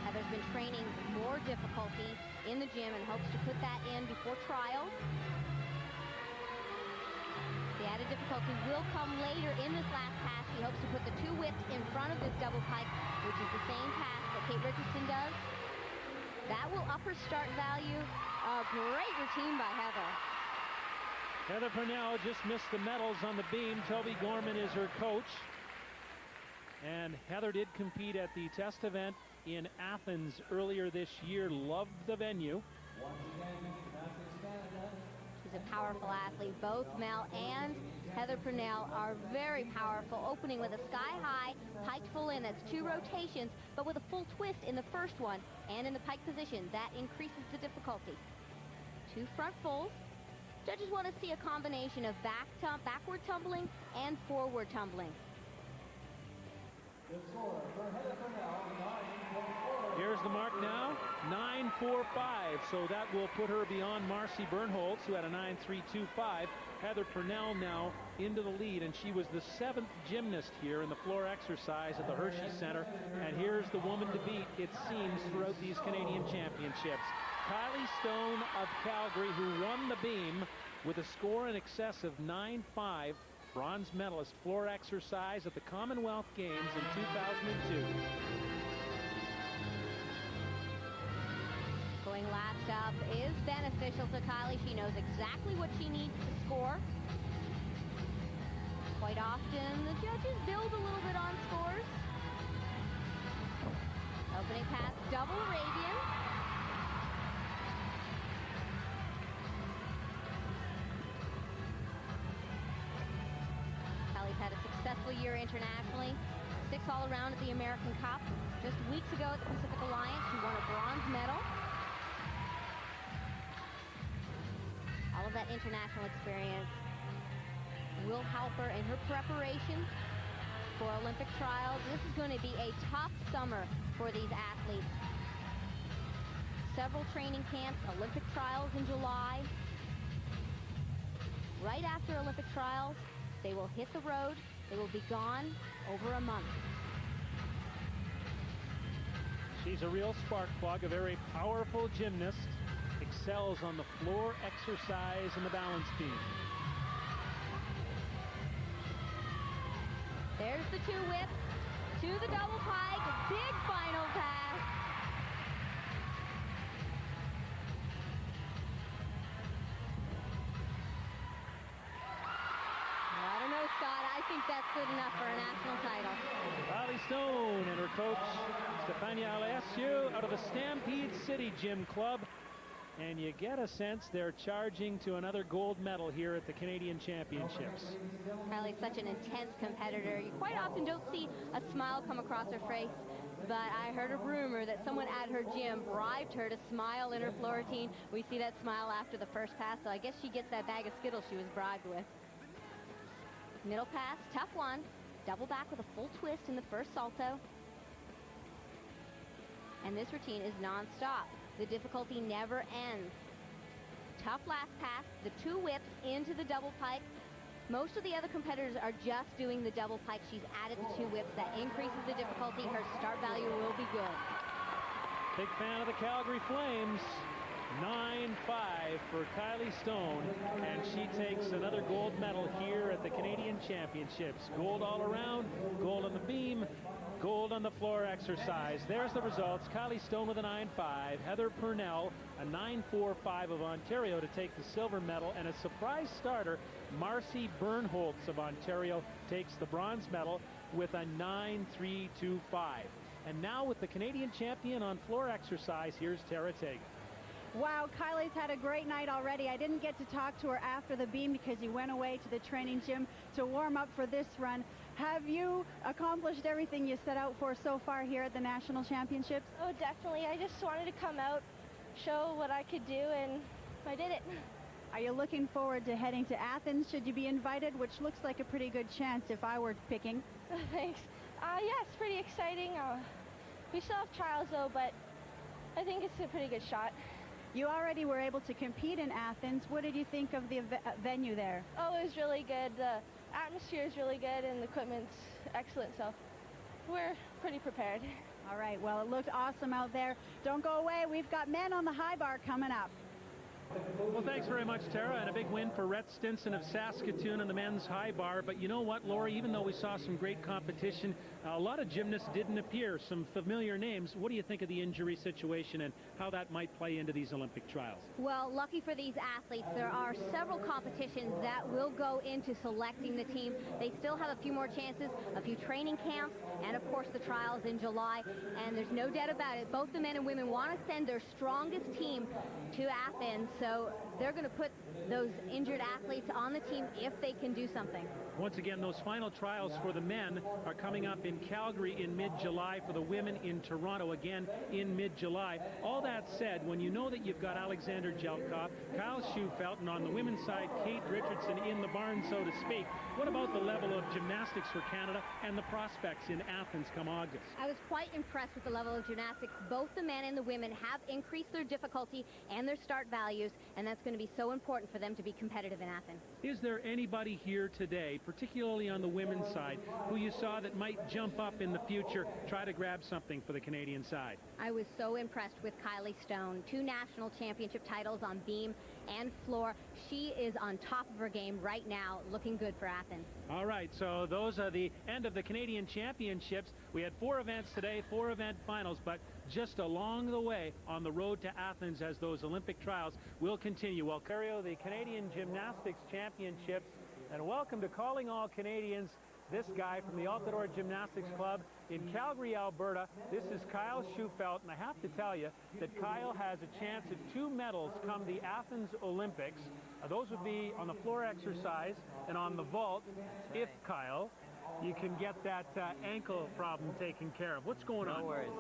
Heather's been training more difficulty in the gym and hopes to put that in before trials. The added difficulty will come later in this last pass. She hopes to put the 2 whips in front of this double pike, which is the same pass that Kate Richardson does. That will up her start value. A great routine by Heather. Heather Purnell just missed the medals on the beam. Toby Gorman is her coach. And Heather did compete at the test event in Athens earlier this year. Loved the venue. She's a powerful athlete. Both Mel and Heather Purnell are very powerful, opening with a sky-high pike full in. That's 2 rotations, but with a full twist in the first one and in the pike position. That increases the difficulty. 2 front fulls. Judges want to see a combination of backward tumbling and forward tumbling. Here's the mark now, 9.45. So that will put her beyond Marcy Bernholtz, who had a 9.325. Heather Purnell now into the lead, and she was the 7th gymnast here in the floor exercise at the Hershey Center. And here's the woman to beat, it seems, throughout these Canadian Championships. Kylie Stone of Calgary, who won the beam with a score in excess of 9.5. Bronze medalist floor exercise at the Commonwealth Games in 2002. Going last up is beneficial to Kylie. She knows exactly what she needs to score. Quite often, the judges build a little bit on scores. Opening pass, double Arabian. Kylie's had a successful year internationally. 6 all around at the American Cup. Just weeks ago at the Pacific Alliance, she won a bronze medal. All of that international experience will help her in her preparation for Olympic trials. This is going to be a tough summer for these athletes. Several training camps, Olympic trials in July. Right after Olympic trials, they will hit the road. They will be gone over a month. She's a real spark plug, a very powerful gymnast. Excels on the floor exercise and the balance beam. There's the 2-whip to the double pike. Big final pass. I don't know, Scott. I think that's good enough for a national title. Kylie Stone and her coach, Stefania Alessio, out of the Stampede City Gym Club. And you get a sense they're charging to another gold medal here at the Canadian Championships. Kylie's such an intense competitor. You quite often don't see a smile come across her face. But I heard a rumor that someone at her gym bribed her to smile in her floor routine. We see that smile after the first pass, so I guess she gets that bag of Skittles she was bribed with. Middle pass, tough one. Double back with a full twist in the first salto. And this routine is non-stop. The difficulty never ends. Tough last pass, the 2 whips into the double pike. Most of the other competitors are just doing the double pike. She's added the 2 whips. That increases the difficulty. Her start value will be good. Big fan of the Calgary Flames. 9.5 for Kylie Stone, and she takes another gold medal here at the Canadian Championships. Gold all around, gold on the beam, gold on the floor exercise. There's the results. Kylie Stone with a 9.5. Heather Purnell, a 9.45 of Ontario to take the silver medal. And a surprise starter, Marcy Bernholtz of Ontario, takes the bronze medal with a 9.325. And now with the Canadian champion on floor exercise, here's Tara Tager. Wow, Kylie's had a great night already. I didn't get to talk to her after the beam because he went away to the training gym to warm up for this run. Have you accomplished everything you set out for so far here at the National Championships? Oh, definitely. I just wanted to come out, show what I could do, and I did it. Are you looking forward to heading to Athens? Should you be invited, which looks like a pretty good chance if I were picking? Thanks. Yeah, it's pretty exciting. We still have trials, though, but I think it's a pretty good shot. You already were able to compete in Athens. What did you think of the venue there? Oh, it was really good. The atmosphere is really good, and the equipment's excellent, so we're pretty prepared. All right, well, it looked awesome out there. Don't go away. We've got men on the high bar coming up. Well, thanks very much, Tara, and a big win for Rhett Stinson of Saskatoon in the men's high bar. But you know what, Lori, even though we saw some great competition, a lot of gymnasts didn't appear, some familiar names. What do you think of the injury situation and how that might play into these Olympic trials? Well, lucky for these athletes, there are several competitions that will go into selecting the team. They still have a few more chances, a few training camps, and of course the trials in July. And there's no doubt about it, both the men and women want to send their strongest team to Athens. So they're going to put those injured athletes on the team if they can do something. Once again, those final trials for the men are coming up in Calgary in mid-July, for the women in Toronto again in mid-July. All that said, when you know that you've got Alexander Jelkov, Kyle Schufelt, and on the women's side, Kate Richardson in the barn, so to speak, what about the level of gymnastics for Canada and the prospects in Athens come August? I was quite impressed with the level of gymnastics. Both the men and the women have increased their difficulty and their start values, and that's going to be so important for them to be competitive in Athens. Is there anybody here today, particularly on the women's side, who you saw that might jump up in the future, try to grab something for the Canadian side? I was so impressed with Kylie Stone. 2 national championship titles on beam and floor. She is on top of her game right now, looking good for Athens. All right, so those are the end of the Canadian Championships. We had 4 events today, 4 event finals, but just along the way on the road to Athens as those Olympic trials will continue. Well, Cario, the Canadian Gymnastics Championships, and welcome to Calling All Canadians, this guy from the Altador Gymnastics Club in Calgary, Alberta. This is Kyle Schufelt, and I have to tell you that Kyle has a chance at 2 medals come the Athens Olympics. Those would be on the floor exercise and on the vault, if, Kyle, you can get that ankle problem taken care of. What's going on? No worries.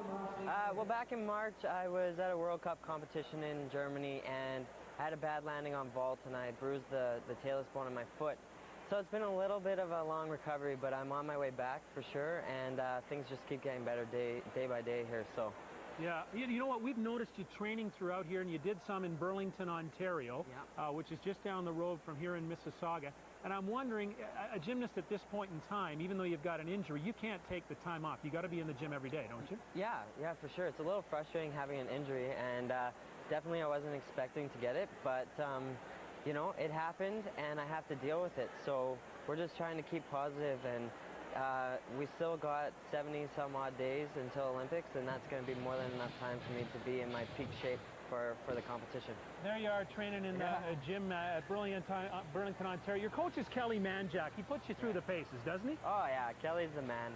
Well, back in March, I was at a World Cup competition in Germany, and I had a bad landing on vault, and I bruised the talus bone in my foot. So it's been a little bit of a long recovery, but I'm on my way back for sure, and things just keep getting better day by day here. So. Yeah, you know what, we've noticed you training throughout here, and you did some in Burlington, Ontario, which is just down the road from here in Mississauga. And I'm wondering, a gymnast at this point in time, even though you've got an injury, you can't take the time off. You got to be in the gym every day, don't you? Yeah, for sure. It's a little frustrating having an injury, and definitely I wasn't expecting to get it, but you know, it happened, and I have to deal with it. So we're just trying to keep positive, and we still got 70 some odd days until Olympics, and that's going to be more than enough time for me to be in my peak shape for the competition. There you are training in the gym at Burlington, Ontario. Your coach is Kelly Manjack. He puts you through the paces, doesn't he? Oh yeah, Kelly's the man.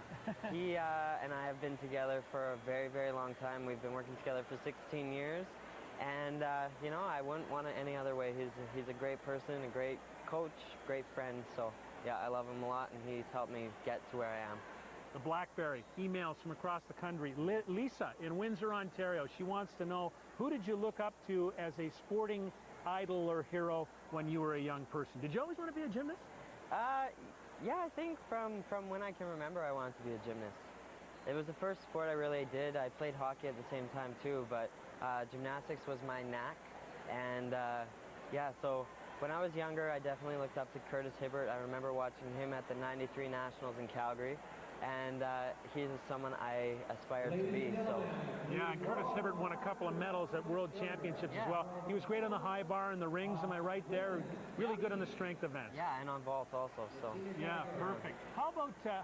He and I have been together for a very, very long time. We've been working together for 16 years. And, you know, I wouldn't want it any other way. He's a great person, a great coach, great friend. So, yeah, I love him a lot, and he's helped me get to where I am. The BlackBerry, emails from across the country. Lisa in Windsor, Ontario, she wants to know, who did you look up to as a sporting idol or hero when you were a young person? Did you always want to be a gymnast? Yeah, I think from when I can remember, I wanted to be a gymnast. It was the first sport I really did. I played hockey at the same time, too, but gymnastics was my knack, and yeah, so when I was younger, I definitely looked up to Curtis Hibbert. I remember watching him at the '93 Nationals in Calgary, and he's someone I aspired to be. So yeah, and Curtis Hibbert won a couple of medals at World Championships as well. He was great on the high bar and the rings. Am I right there? Really good on the strength events. Yeah, and on vault also. So yeah, perfect. How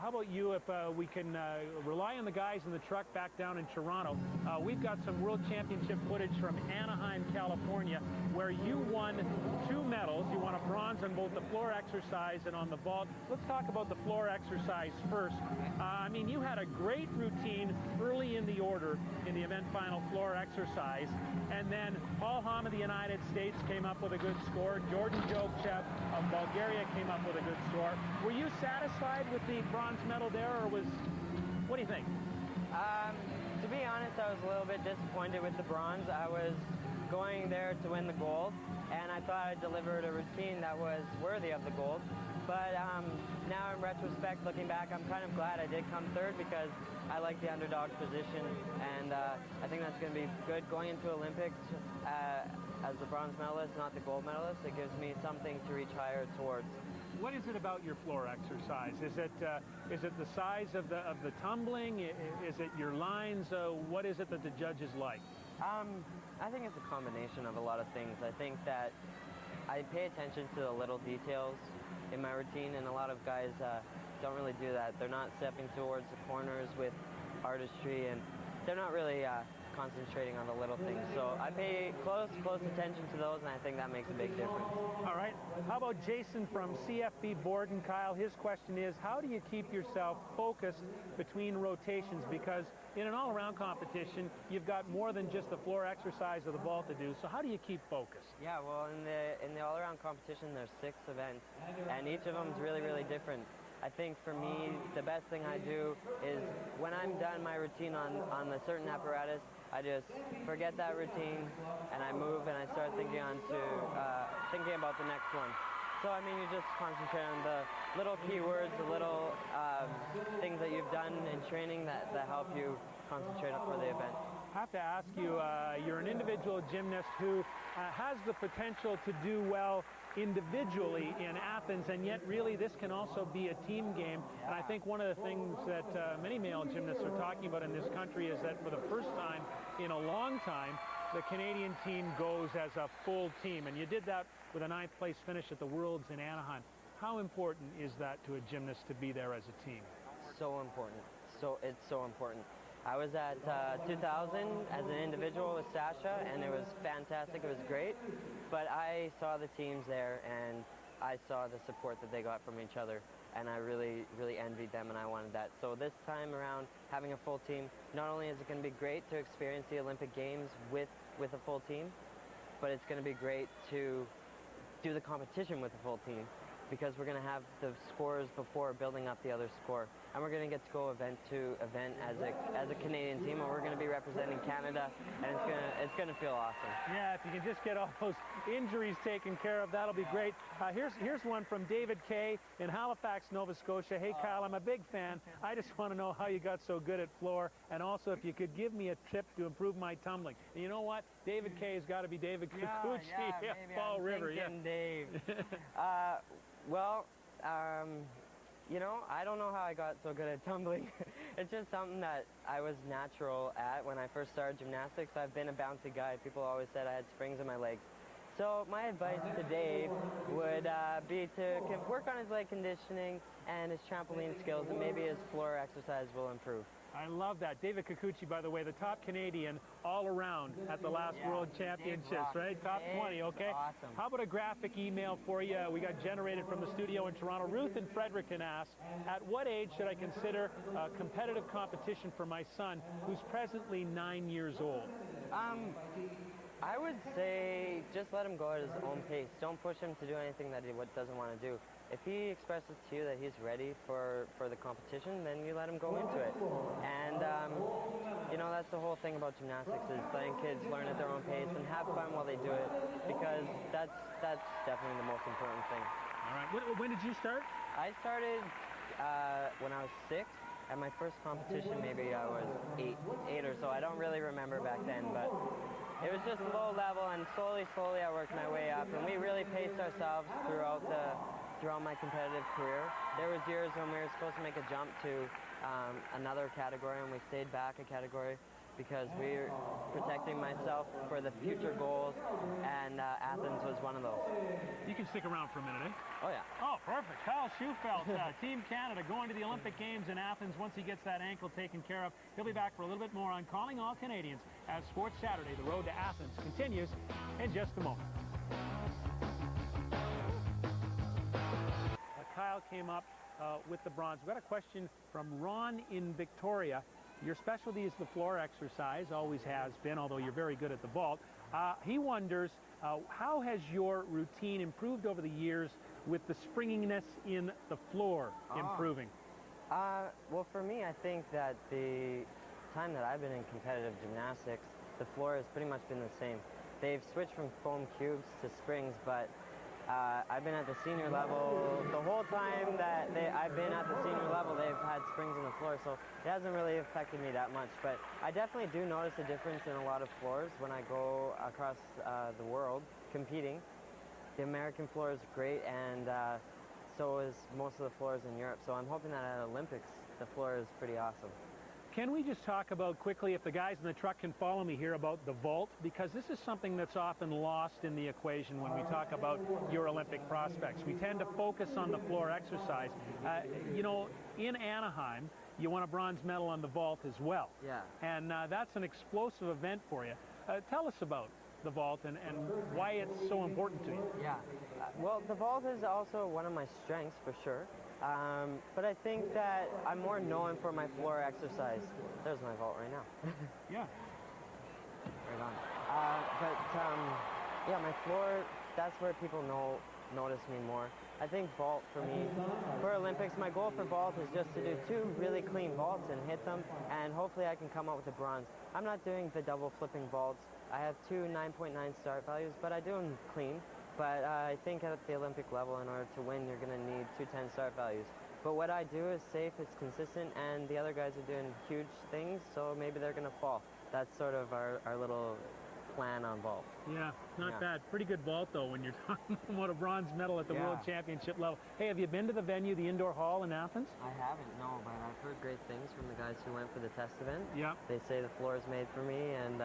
about you? If we can rely on the guys in the truck back down in Toronto, we've got some World Championship footage from Anaheim, California, where you won 2 medals. You won a bronze on both the floor exercise and on the vault. Let's talk about the floor exercise first. I mean, you had a great routine early in the order in the event final floor exercise, and then Paul Hamm of the United States came up with a good score. Jordan Jokchev of Bulgaria came up with a good score. Were you satisfied with the bronze medal there, or what do you think? To be honest, I was a little bit disappointed with the bronze. I was going there to win the gold, and I thought I delivered a routine that was worthy of the gold. But now in retrospect, looking back, I'm kind of glad I did come third, because I like the underdog position, and I think that's going to be good going into Olympics as the bronze medalist, not the gold medalist. It gives me something to reach higher towards. What is it about your floor exercise? Is it the size of the tumbling? Is it your lines? What is it that the judges like? I think it's a combination of a lot of things. I think that I pay attention to the little details in my routine, and a lot of guys don't really do that. They're not stepping towards the corners with artistry, and they're not really concentrating on the little things. So I pay close attention to those, and I think that makes a big difference. All right. How about Jason from CFB Borden, Kyle? His question is, how do you keep yourself focused between rotations? Because in an all-around competition, you've got more than just the floor exercise of the ball to do. So how do you keep focused? Yeah, well, in the all-around competition, there's 6 events, and each of them is really, really different. I think for me, the best thing I do is when I'm done my routine on a certain apparatus, I just forget that routine and I move and I start thinking about the next one. So I mean, you just concentrate on the little keywords, the little things that you've done in training that help you concentrate for the event. I have to ask you, you're an individual gymnast who has the potential to do well individually in Athens, and yet really this can also be a team game. And I think one of the things that many male gymnasts are talking about in this country is that for the first time in a long time, the Canadian team goes as a full team. And you did that with a 9th place finish at the Worlds in Anaheim. How important is that to a gymnast to be there as a team? So important. It's so important. I was at 2000 as an individual with Sasha, and it was fantastic. It was great. But I saw the teams there, and I saw the support that they got from each other, and I really, really envied them, and I wanted that. So this time around, having a full team, not only is it going to be great to experience the Olympic Games with a full team, but it's going to be great to do the competition with a full team, because we're going to have the scores before building up the other score. And we're going to get to go event to event as a Canadian team, and we're going to be representing Canada, and it's going to feel awesome. Yeah, if you can just get all those injuries taken care of, that'll be great. Here's one from David Kay in Halifax, Nova Scotia. Hey, Kyle, I'm a big fan. I just want to know how you got so good at floor, and also if you could give me a tip to improve my tumbling. And you know what? David Kay has got to be David Kikuchi, Fall River. Yeah, Dave. You know, I don't know how I got so good at tumbling. It's just something that I was natural at when I first started gymnastics. I've been a bouncy guy. People always said I had springs in my legs. So my advice to Dave would be to work on his leg conditioning and his trampoline skills, and maybe his floor exercise will improve. I love that. David Kikuchi, by the way, the top Canadian all around at the last World Championships, right? Top 20, okay? Awesome. How about a graphic email for you? We got generated from the studio in Toronto. Ruth in Fredericton asks, at what age should I consider competitive competition for my son, who's presently 9 years old? I would say just let him go at his own pace. Don't push him to do anything that he doesn't want to do. If he expresses to you that he's ready for the competition, then you let him go into it. And, you know, that's the whole thing about gymnastics, is letting kids learn at their own pace and have fun while they do it, because that's definitely the most important thing. All right. When did you start? I started when I was 6. At my first competition, maybe I was 8 or so. I don't really remember back then, but it was just low level, and slowly I worked my way up, and we really paced ourselves throughout my competitive career. There was years when we were supposed to make a jump to another category, and we stayed back a category because we were protecting myself for the future goals, and Athens was one of those. You can stick around for a minute, eh? Oh, yeah. Oh, perfect. Kyle Schufelt, Team Canada, going to the Olympic Games in Athens. Once he gets that ankle taken care of, he'll be back for a little bit more on Calling All Canadians as Sports Saturday, the road to Athens, continues in just a moment. Kyle came up with the bronze. We've got a question from Ron in Victoria. Your specialty is the floor exercise, always has been, although you're very good at the vault. He wonders, how has your routine improved over the years with the springiness in the floor improving? Well, for me, I think that the time that I've been in competitive gymnastics, the floor has pretty much been the same. They've switched from foam cubes to springs, but I've been at the senior level. The whole time that I've been at the senior level, they've had springs in the floor, so it hasn't really affected me that much. But I definitely do notice a difference in a lot of floors when I go across the world competing. The American floor is great, and so is most of the floors in Europe. So I'm hoping that at Olympics, the floor is pretty awesome. Can we just talk about quickly, if the guys in the truck can follow me here, about the vault? Because this is something that's often lost in the equation when we talk about your Olympic prospects. We tend to focus on the floor exercise. You know, in Anaheim, you won a bronze medal on the vault as well. Yeah. And that's an explosive event for you. Tell us about the vault and why it's so important to you. Yeah. Well, the vault is also one of my strengths for sure. But I think that I'm more known for my floor exercise. There's my vault right now. Yeah. Right on. Yeah, my floor, that's where people notice me more. I think vault for me, for Olympics, my goal for vault is just to do 2 really clean vaults and hit them, and hopefully I can come out with a bronze. I'm not doing the double flipping vaults. I have 2 9.9 start values, but I do them clean. But I think at the Olympic level, in order to win, you're going to need 2 10 start values. But what I do is safe, it's consistent, and the other guys are doing huge things, so maybe they're going to fall. That's sort of our little plan on vault. Yeah, not bad. Pretty good vault, though, when you're talking about a bronze medal at the World Championship level. Hey, have you been to the venue, the indoor hall in Athens? I haven't, no, but I've heard great things from the guys who went for the test event. Yeah. They say the floor is made for me, and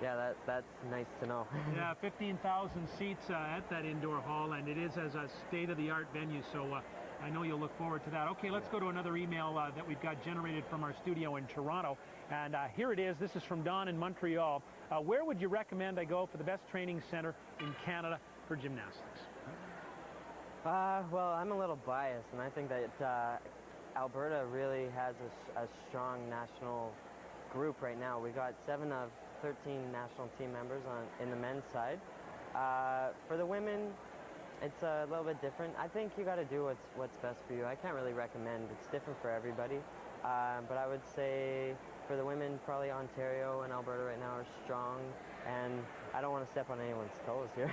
yeah, that's nice to know. Yeah, 15,000 seats at that indoor hall, and it is as a state-of-the-art venue, so I know you'll look forward to that. Okay, let's go to another email that we've got generated from our studio in Toronto, and here it is. This is from Don in Montreal. Where would you recommend I go for the best training center in Canada for gymnastics? Well, I'm a little biased, and I think that Alberta really has a strong national group right now. We got 7 of 13 national team members in the men's side. For the women, it's a little bit different. I think you got to do what's best for you. I can't really recommend. It's different for everybody. But I would say for the women, probably Ontario and Alberta right now are strong. And I don't want to step on anyone's toes here.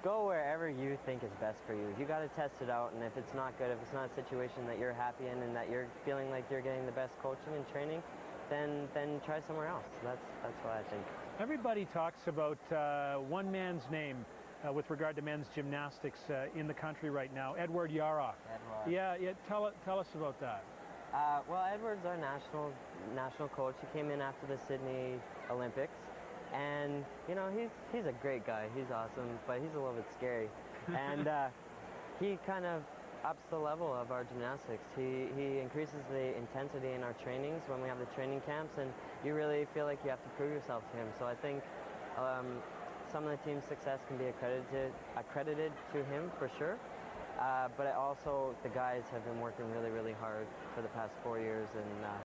Go wherever you think is best for you. You got to test it out. And if it's not good, if it's not a situation that you're happy in and that you're feeling like you're getting the best coaching and training, then try somewhere else. That's what I think. Everybody talks about one man's name with regard to men's gymnastics in the country right now, Edward Yaroff. Edward. Yeah. Tell us about that. Well, Edward's our national coach. He came in after the Sydney Olympics, and you know he's a great guy. He's awesome, but he's a little bit scary, and he kind of ups the level of our gymnastics. He increases the intensity in our trainings when we have the training camps, and you really feel like you have to prove yourself to him. So I think some of the team's success can be accredited to him for sure. But also the guys have been working really, really hard for the past 4 years, and